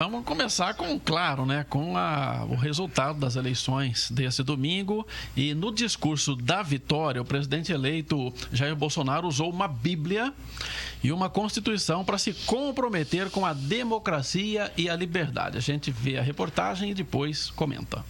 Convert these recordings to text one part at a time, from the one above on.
Vamos começar com o resultado das eleições desse domingo. E no discurso da vitória, o presidente eleito Jair Bolsonaro usou uma Bíblia e uma Constituição para se comprometer com a democracia e a liberdade. A gente vê a reportagem e depois comenta.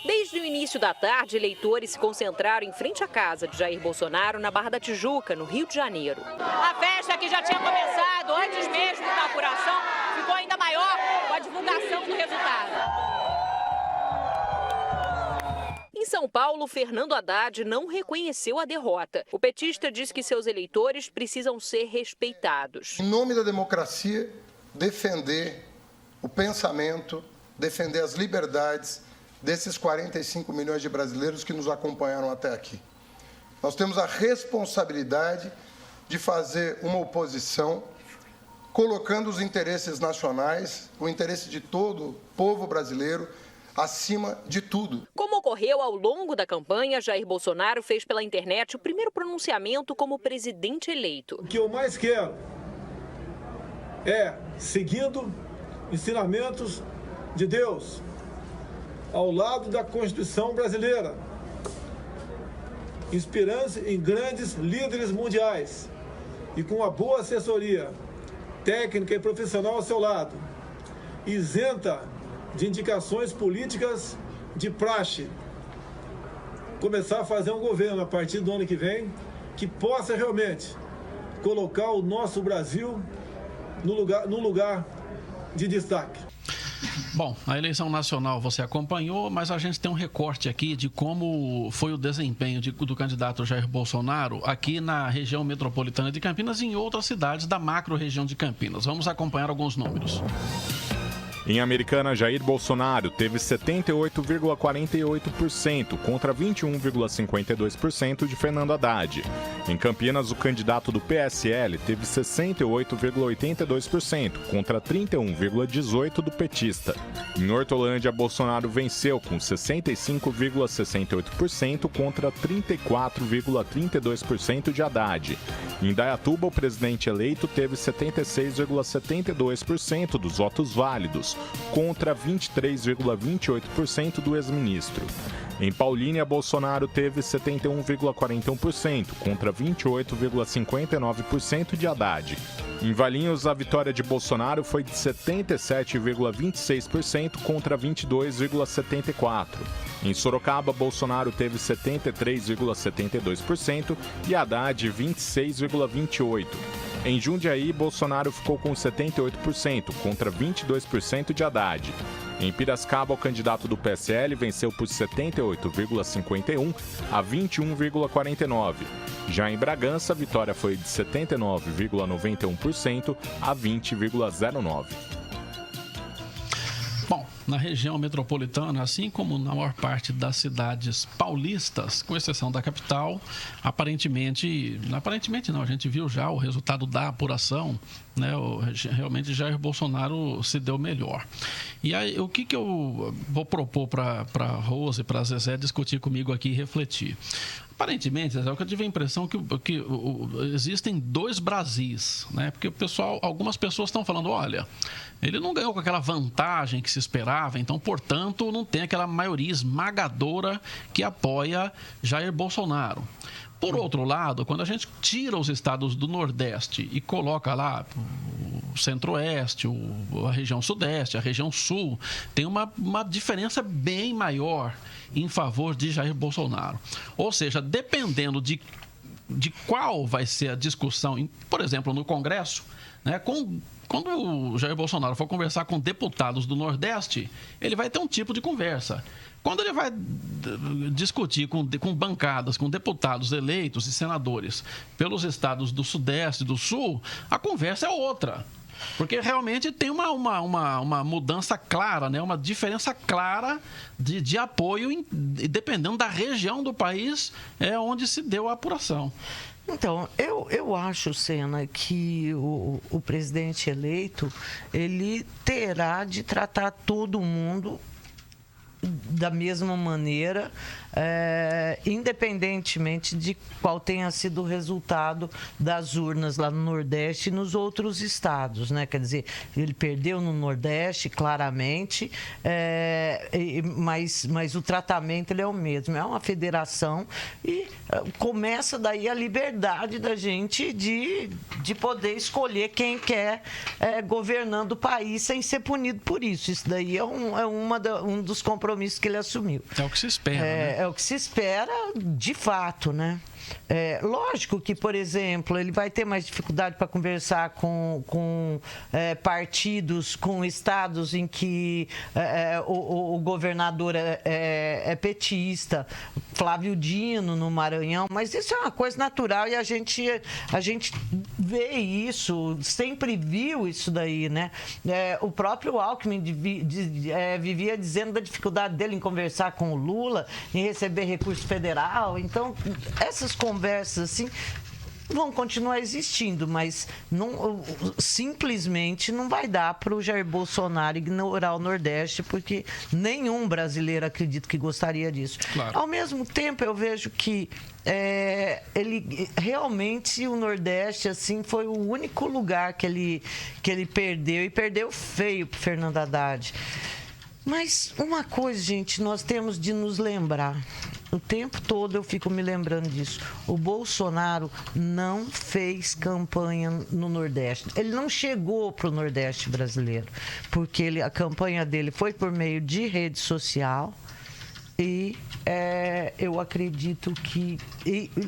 Desde o início da tarde, eleitores se concentraram em frente à casa de Jair Bolsonaro, na Barra da Tijuca, no Rio de Janeiro. A festa que já tinha começado antes mesmo da apuração ficou ainda maior com a divulgação do resultado. Em São Paulo, Fernando Haddad não reconheceu a derrota. O petista diz que seus eleitores precisam ser respeitados. Em nome da democracia, defender o pensamento, defender as liberdades desses 45 milhões de brasileiros que nos acompanharam até aqui. Nós temos a responsabilidade de fazer uma oposição colocando os interesses nacionais, o interesse de todo o povo brasileiro, acima de tudo. Como ocorreu ao longo da campanha, Jair Bolsonaro fez pela internet o primeiro pronunciamento como presidente eleito. O que eu mais quero é, seguindo ensinamentos de Deus, ao lado da Constituição brasileira, inspirando-se em grandes líderes mundiais e com uma boa assessoria técnica e profissional ao seu lado, isenta de indicações políticas de praxe, começar a fazer um governo a partir do ano que vem que possa realmente colocar o nosso Brasil no lugar de destaque. Bom, a eleição nacional você acompanhou, mas a gente tem um recorte aqui de como foi o desempenho do candidato Jair Bolsonaro aqui na região metropolitana de Campinas e em outras cidades da macro-região de Campinas. Vamos acompanhar alguns números. Em Americana, Jair Bolsonaro teve 78,48% contra 21,52% de Fernando Haddad. Em Campinas, o candidato do PSL teve 68,82% contra 31,18% do petista. Em Hortolândia, Bolsonaro venceu com 65,68% contra 34,32% de Haddad. Em Indaiatuba, o presidente eleito teve 76,72% dos votos válidos, contra 23,28% do ex-ministro. Em Paulínia, Bolsonaro teve 71,41% contra 28,59% de Haddad. Em Valinhos, a vitória de Bolsonaro foi de 77,26% contra 22,74%. Em Sorocaba, Bolsonaro teve 73,72% e Haddad 26,28%. Em Jundiaí, Bolsonaro ficou com 78% contra 22% de Haddad. Em Piracicaba, o candidato do PSL venceu por 78,51% a 21,49%. Já em Bragança, a vitória foi de 79,91% a 20,09%. Bom, na região metropolitana, assim como na maior parte das cidades paulistas, com exceção da capital, aparentemente não, a gente viu já o resultado da apuração, né? Realmente Jair Bolsonaro se deu melhor. E aí, o que eu vou propor para a Rose e para a Zezé discutir comigo aqui e refletir? Aparentemente, eu tive a impressão que existem dois Brasis, né? Porque algumas pessoas estão falando, olha, ele não ganhou com aquela vantagem que se esperava, então, portanto, não tem aquela maioria esmagadora que apoia Jair Bolsonaro. Por outro lado, quando a gente tira os estados do Nordeste e coloca lá o Centro-Oeste, a região Sudeste, a região Sul, tem uma diferença bem maior em favor de Jair Bolsonaro. Ou seja, dependendo de qual vai ser a discussão, por exemplo, no Congresso, né, quando o Jair Bolsonaro for conversar com deputados do Nordeste, ele vai ter um tipo de conversa. Quando ele vai discutir com bancadas, com deputados eleitos e senadores pelos estados do Sudeste e do Sul, a conversa é outra. Porque realmente tem uma mudança clara, né? Uma diferença clara de apoio, dependendo da região do país onde se deu a apuração. Então, eu acho, Sena, que o presidente eleito, ele terá de tratar todo mundo da mesma maneira, independentemente de qual tenha sido o resultado das urnas lá no Nordeste e nos outros estados, né? Quer dizer, ele perdeu no Nordeste, claramente, mas o tratamento ele é o mesmo. É uma federação e começa daí a liberdade da gente de poder escolher quem quer governando o país sem ser punido por isso. Isso daí é um dos compromissos que ele assumiu. É o que se espera, né? É o que se espera de fato, né? Lógico que, por exemplo, ele vai ter mais dificuldade para conversar com partidos, com estados em que o governador é petista, Flávio Dino no Maranhão, mas isso é uma coisa natural e a gente vê isso, sempre viu isso daí, né? O próprio Alckmin vivia dizendo da dificuldade dele em conversar com o Lula, em receber recurso federal. Então, essas conversas assim vão continuar existindo, mas simplesmente não vai dar para o Jair Bolsonaro ignorar o Nordeste, porque nenhum brasileiro acredita que gostaria disso. Claro. Ao mesmo tempo, eu vejo que ele realmente, o Nordeste assim, foi o único lugar que ele perdeu, e perdeu feio para Fernando Haddad. Mas uma coisa, gente, nós temos de nos lembrar. O tempo todo eu fico me lembrando disso. O Bolsonaro não fez campanha no Nordeste. Ele não chegou para o Nordeste brasileiro, porque a campanha dele foi por meio de rede social. E eu acredito que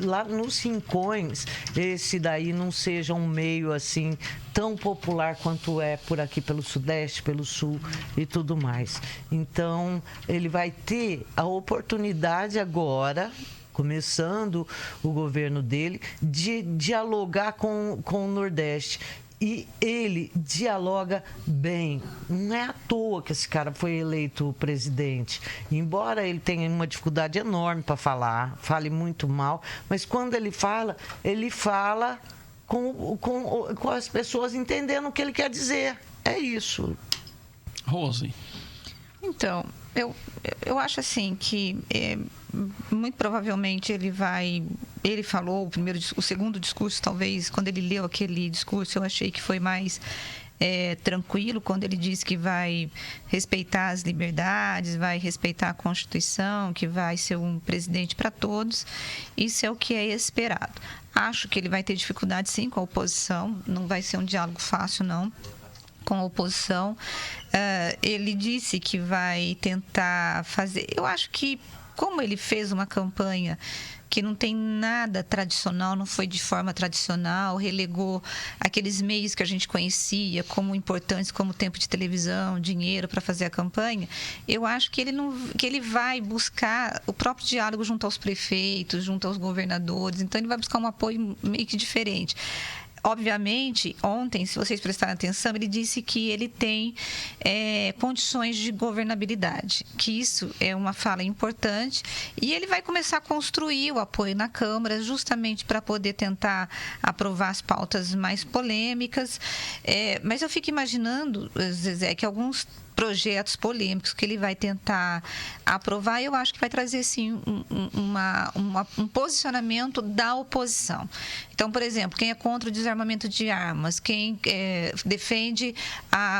lá nos Rincões, esse daí não seja um meio assim tão popular quanto é por aqui pelo Sudeste, pelo Sul e tudo mais. Então, ele vai ter a oportunidade agora, começando o governo dele, de dialogar com o Nordeste. E ele dialoga bem. Não é à toa que esse cara foi eleito presidente. Embora ele tenha uma dificuldade enorme para falar, fale muito mal, mas quando ele fala com as pessoas entendendo o que ele quer dizer. É isso. Rose. Então, eu acho assim que muito provavelmente ele falou o segundo discurso, talvez, quando ele leu aquele discurso, eu achei que foi mais tranquilo, quando ele disse que vai respeitar as liberdades, vai respeitar a Constituição, que vai ser um presidente para todos. Isso é o que é esperado. Acho que ele vai ter dificuldade, sim, com a oposição. Não vai ser um diálogo fácil, não, com a oposição. Ele disse que vai tentar fazer... Eu acho que, como ele fez uma campanha que não tem nada tradicional, não foi de forma tradicional, relegou aqueles meios que a gente conhecia como importantes, como tempo de televisão, dinheiro para fazer a campanha, eu acho que ele vai buscar o próprio diálogo junto aos prefeitos, junto aos governadores, então ele vai buscar um apoio meio que diferente. Obviamente, ontem, se vocês prestarem atenção, ele disse que ele tem condições de governabilidade, que isso é uma fala importante, e ele vai começar a construir o apoio na Câmara justamente para poder tentar aprovar as pautas mais polêmicas. Mas eu fico imaginando, Zezé, que alguns projetos polêmicos que ele vai tentar aprovar, eu acho que vai trazer, sim, um posicionamento da oposição. Então, por exemplo, quem é contra o desarmamento de armas, quem defende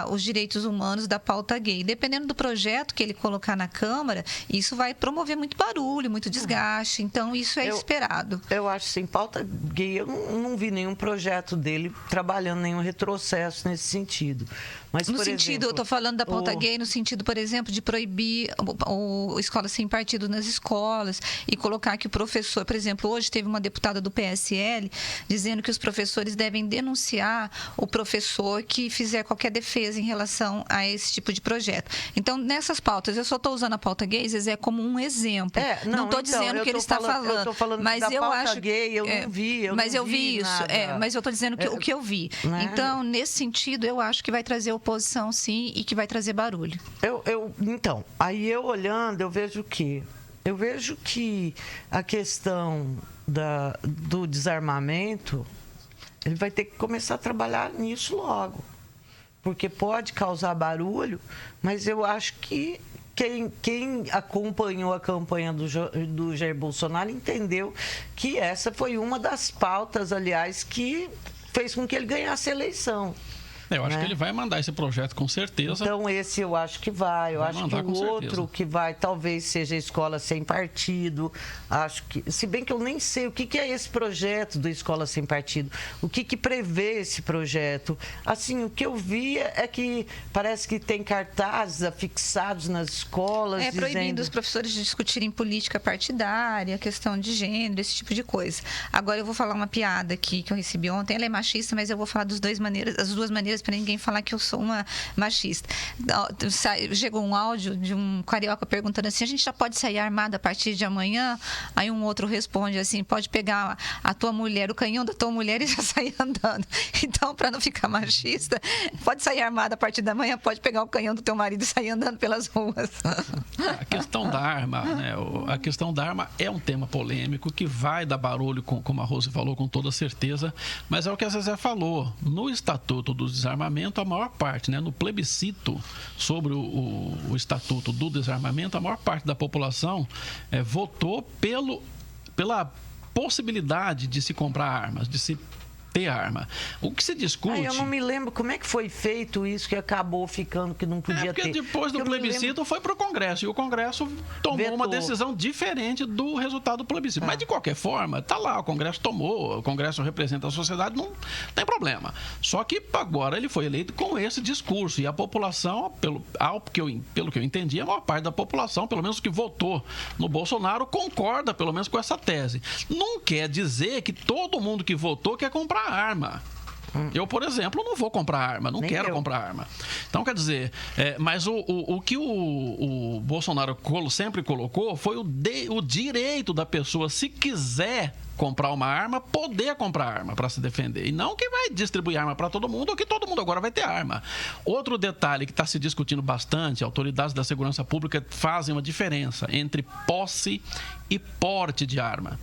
os direitos humanos da pauta gay, dependendo do projeto que ele colocar na Câmara, isso vai promover muito barulho, muito desgaste, então isso é esperado. Eu acho assim, pauta gay, eu não vi nenhum projeto dele trabalhando nenhum retrocesso nesse sentido. Mas, no sentido, eu estou falando da pauta gay, no sentido, por exemplo, de proibir escolas sem partido nas escolas e colocar que o professor, por exemplo, hoje teve uma deputada do PSL dizendo que os professores devem denunciar o professor que fizer qualquer defesa em relação a esse tipo de projeto. Então, nessas pautas, eu só estou usando a pauta gay, Zezé, como um exemplo. Não estou dizendo o que ele está falando. Eu estou falando mas da eu pauta acho, gay, eu não vi. Mas eu vi isso. Mas eu estou dizendo o que eu vi. Então, nesse sentido, eu acho que vai trazer oposição, sim, e que vai trazer barulho. Então, aí eu olhando, eu vejo que a questão do desarmamento, ele vai ter que começar a trabalhar nisso logo, porque pode causar barulho, mas eu acho que quem acompanhou a campanha do Jair Bolsonaro entendeu que essa foi uma das pautas, aliás, que fez com que ele ganhasse a eleição. Eu acho que ele vai mandar esse projeto com certeza. Então, esse eu acho que vai. Eu acho que o outro que vai, talvez seja a Escola Sem Partido. Acho que, se bem que eu nem sei o que é esse projeto do Escola Sem Partido. O que prevê esse projeto. Assim, o que eu vi é que parece que tem cartazes afixados nas escolas. Proibindo os professores de discutirem política partidária, questão de gênero, esse tipo de coisa. Agora eu vou falar uma piada aqui que eu recebi ontem. Ela é machista, mas eu vou falar das duas maneiras para ninguém falar que eu sou uma machista. Chegou um áudio de um carioca perguntando assim: a gente já pode sair armada a partir de amanhã? Aí um outro responde assim: pode pegar a tua mulher, o canhão da tua mulher e já sair andando. Então, para não ficar machista, pode sair armada a partir da manhã, pode pegar o canhão do teu marido e sair andando pelas ruas. A questão da arma, né? A questão da arma é um tema polêmico que vai dar barulho, como a Rose falou, com toda certeza, mas é o que a Zezé falou. No Estatuto do Desarmamento, a maior parte, né? No plebiscito sobre o Estatuto do Desarmamento, a maior parte da população votou pela possibilidade de se comprar armas, de se ter arma. O que se discute... eu não me lembro como é que foi feito isso, que acabou ficando que não podia ter. Porque depois do plebiscito foi para o Congresso, e o Congresso tomou uma decisão diferente do resultado do plebiscito. Mas, de qualquer forma, está lá, o Congresso tomou, o Congresso representa a sociedade, não tem problema. Só que agora ele foi eleito com esse discurso, e a população, pelo que eu entendi, a maior parte da população, pelo menos que votou no Bolsonaro, concorda pelo menos com essa tese. Não quer dizer que todo mundo que votou quer comprar arma. Eu, por exemplo, não vou comprar arma, não quero comprar arma. Então, quer dizer, mas o que o Bolsonaro sempre colocou foi o direito da pessoa, se quiser comprar uma arma, poder comprar arma para se defender. E não que vai distribuir arma para todo mundo ou que todo mundo agora vai ter arma. Outro detalhe que está se discutindo bastante, autoridades da segurança pública fazem uma diferença entre posse e porte de arma.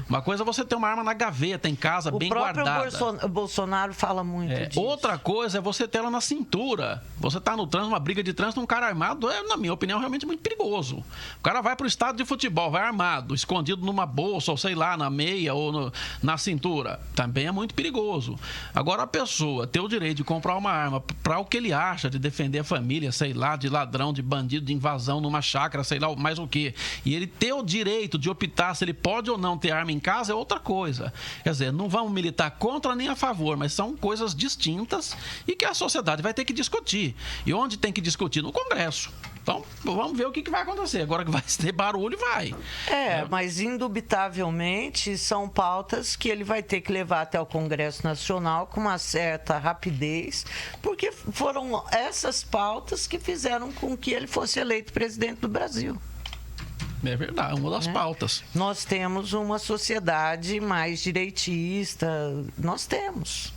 Uma coisa é você ter uma arma na gaveta, em casa, bem guardada. O próprio Bolsonaro fala muito disso. Outra coisa é você ter ela na cintura. Você está no trânsito, uma briga de trânsito, um cara armado na minha opinião, realmente muito perigoso. O cara vai para o estádio de futebol, vai armado, escondido numa bolsa, ou sei lá, na meia ou na cintura. Também é muito perigoso. Agora, a pessoa ter o direito de comprar uma arma para o que ele acha, de defender a família, sei lá, de ladrão, de bandido, de invasão numa chácara, sei lá, mais o quê. E ele ter o direito de optar se ele pode ou não ter arma em casa é outra coisa. Quer dizer, não vamos militar contra nem a favor, mas são coisas distintas e que a sociedade vai ter que discutir. E onde tem que discutir? No Congresso. Então, vamos ver o que vai acontecer. Agora que vai ter barulho, vai. Mas indubitavelmente são pautas que ele vai ter que levar até o Congresso Nacional com uma certa rapidez, porque foram essas pautas que fizeram com que ele fosse eleito presidente do Brasil. É verdade, uma das pautas. Nós temos uma sociedade mais direitista, nós temos.